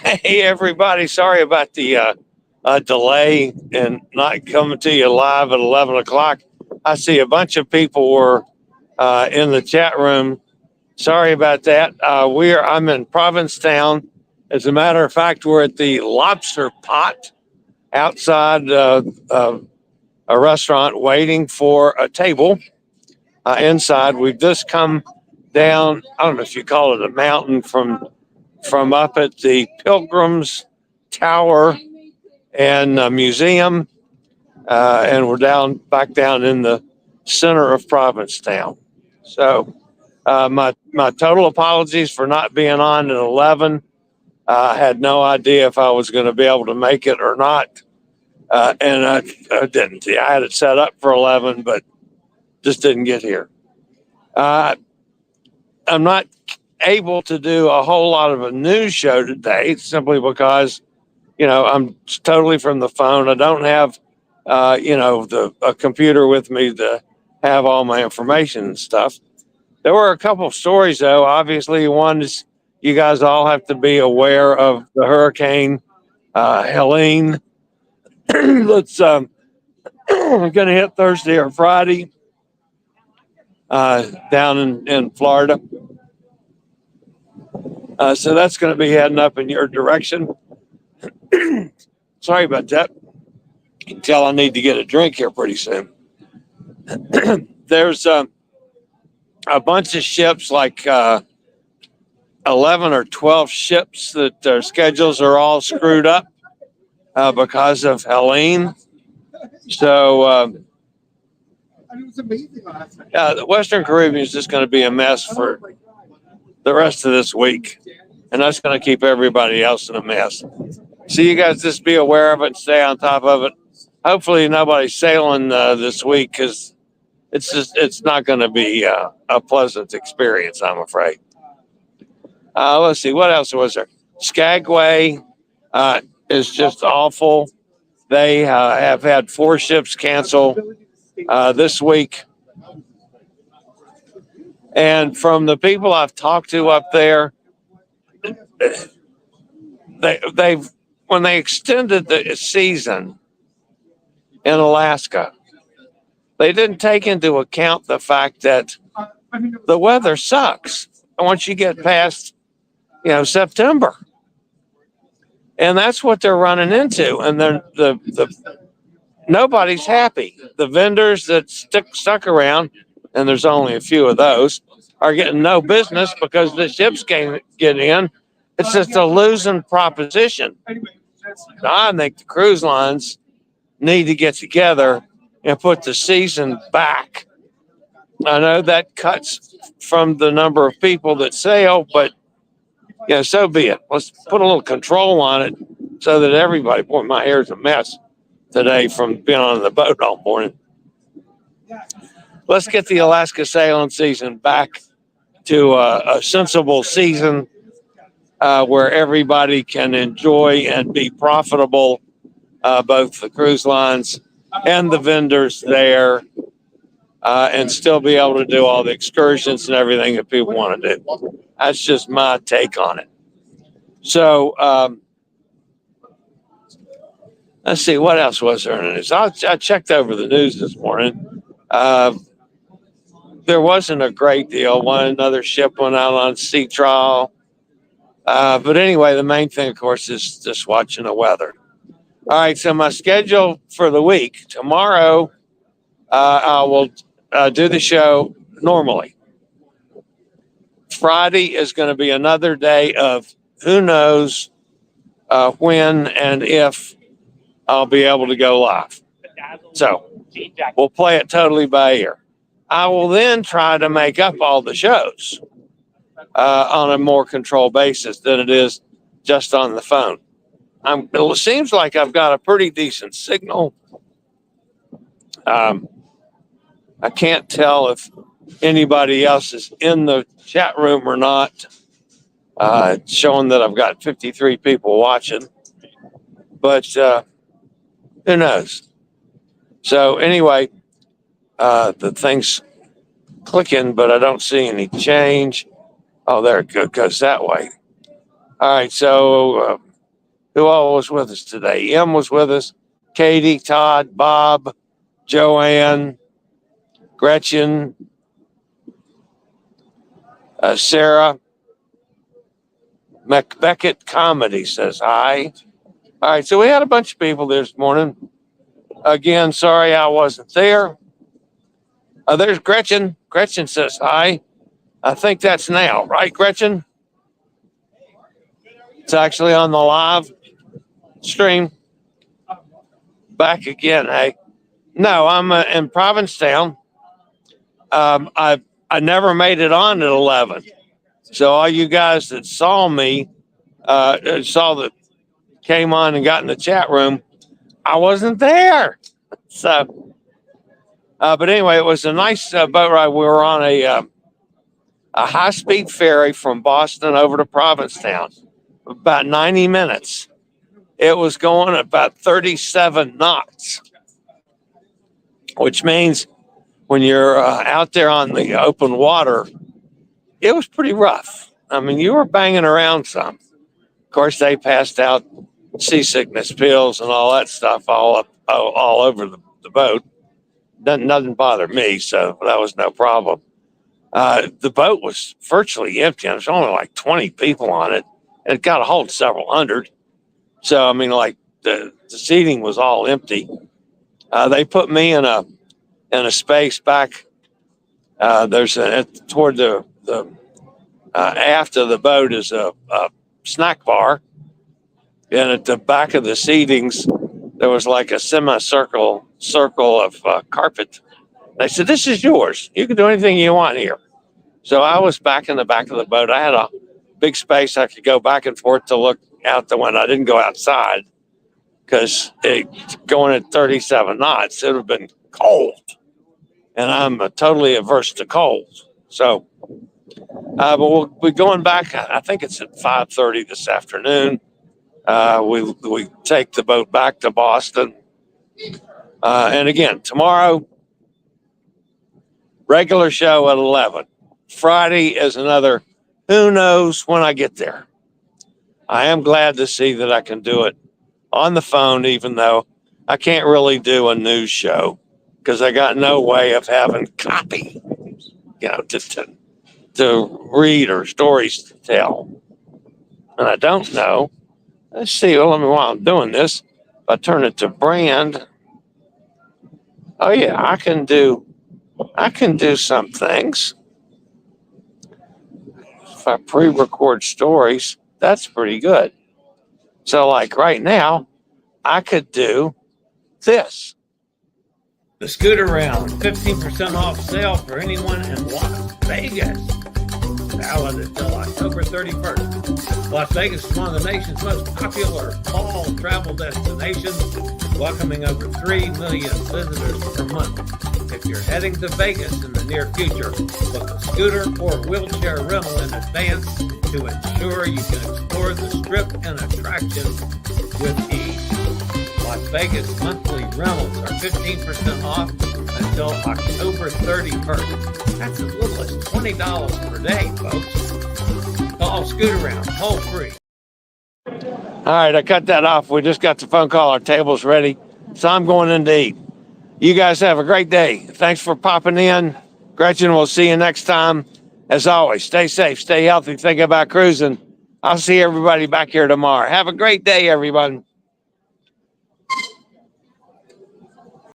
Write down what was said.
Hey, everybody. Sorry about the delay and not coming to you live at 11 o'clock. I see a bunch of people were in the chat room. Sorry about that. I'm in Provincetown. As a matter of fact, we're at the Lobster Pot outside a restaurant waiting for a table inside. We've just come down, I don't know if you call it a mountain, from up at the Pilgrims Tower and museum, and we're back down in the center of Provincetown. So my total apologies for not being on at 11. I had no idea if I was going to be able to make it or not, and I didn't. I had it set up for 11, but just didn't get here. I'm not able to do a whole lot of a news show today simply because I'm totally from the phone. I don't have a computer with me to have all my information and stuff. There were a couple of stories though. Obviously, one is you guys all have to be aware of the hurricane Helene that's going to hit Thursday or Friday down in Florida. So that's going to be heading up in your direction. Sorry about that. You can tell I need to get a drink here pretty soon. There's a bunch of ships, like 11 or 12 ships that their schedules are all screwed up because of Helene. So the Western Caribbean is just going to be a mess for the rest of this week. And that's going to keep everybody else in a mess. So you guys just be aware of it and stay on top of it. Hopefully nobody's sailing this week because it's not going to be a pleasant experience, I'm afraid. Let's see, what else was there? Skagway is just awful. They have had 4 ships cancel this week. And from the people I've talked to up there, they've when they extended the season in Alaska, they didn't take into account the fact that the weather sucks once you get past, September, and that's what they're running into. And then nobody's happy. The vendors that stuck around, and there's only a few of those, are getting no business because the ships can't get in. It's just a losing proposition. I think the cruise lines need to get together and put the season back. I know that cuts from the number of people that sail, but so be it. Let's put a little control on it so that everybody. Boy, my hair's a mess today from being on the boat all morning. Let's get the Alaska sailing season back to a sensible season where everybody can enjoy and be profitable, both the cruise lines and the vendors there, and still be able to do all the excursions and everything that people want to do. That's just my take on it. So let's see, what else was there in the news? I checked over the news this morning. There wasn't a great deal. Another ship went out on sea trial. But anyway, the main thing, of course, is just watching the weather. All right, so my schedule for the week. Tomorrow, I will do the show normally. Friday is going to be another day of who knows when and if I'll be able to go live. So we'll play it totally by ear. I will then try to make up all the shows on a more controlled basis than it is just on the phone. It seems like I've got a pretty decent signal. I can't tell if anybody else is in the chat room or not. It's showing that I've got 53 people watching, but who knows? So anyway, the thing's clicking, but I don't see any change. Oh, there it goes that way. All right, so Who all was with us today? Em was with us. Katie, Todd, Bob, Joanne, Gretchen, Sarah. McBeckett Comedy says hi. All right, so we had a bunch of people this morning. Again, sorry I wasn't there. There's Gretchen. Gretchen says hi. I think that's now, right, Gretchen? It's actually on the live stream. Back again, hey. No, I'm in Provincetown. I never made it on at 11. So all you guys that saw me, came on and got in the chat room, I wasn't there. So, but anyway, it was a nice boat ride. We were on a high-speed ferry from Boston over to Provincetown, about 90 minutes. It was going about 37 knots, which means when you're out there on the open water, it was pretty rough. I mean, you were banging around some. Of course, they passed out seasickness pills and all that stuff all over the boat. Nothing bothered me, so that was no problem. The boat was virtually empty. There's only like 20 people on it, and it got to hold several hundred. So, I mean, like the seating was all empty. They put me in a space back. There's toward the aft of the boat is a snack bar, and at the back of the seatings there was like a semicircle of carpet. They said, "This is yours. You can do anything you want here." So I was back in the back of the boat. I had a big space. I could go back and forth to look out the window. I didn't go outside because going at 37 knots, it would have been cold. And I'm totally averse to cold. So, but we'll be going back. I think it's at 5:30 this afternoon. We take the boat back to Boston. And again, tomorrow, regular show at 11. Friday is another, who knows when I get there. I am glad to see that I can do it on the phone, even though I can't really do a news show because I got no way of having copy, to read or stories to tell. And I don't know. Let's see. Well, while I'm doing this, if I turn it to brand, oh yeah, I can do some things. If I pre-record stories, that's pretty good. So like right now, I could do this. The Scooter Round, 15% off sale for anyone in Las Vegas. Valid until October 31st. Las Vegas is one of the nation's most popular fall travel destinations, welcoming over 3 million visitors per month. If you're heading to Vegas in the near future, book a scooter or wheelchair rental in advance to ensure you can explore the Strip and attractions with ease. Las Vegas monthly rentals are 15% off until October 31st. That's as little as $20 per day, folks. Call Scooter Round, toll free. All right, I cut that off. We just got the phone call. Our table's ready. So I'm going in to eat. You guys have a great day. Thanks for popping in. Gretchen, we'll see you next time. As always, stay safe, stay healthy, think about cruising. I'll see everybody back here tomorrow. Have a great day, everyone.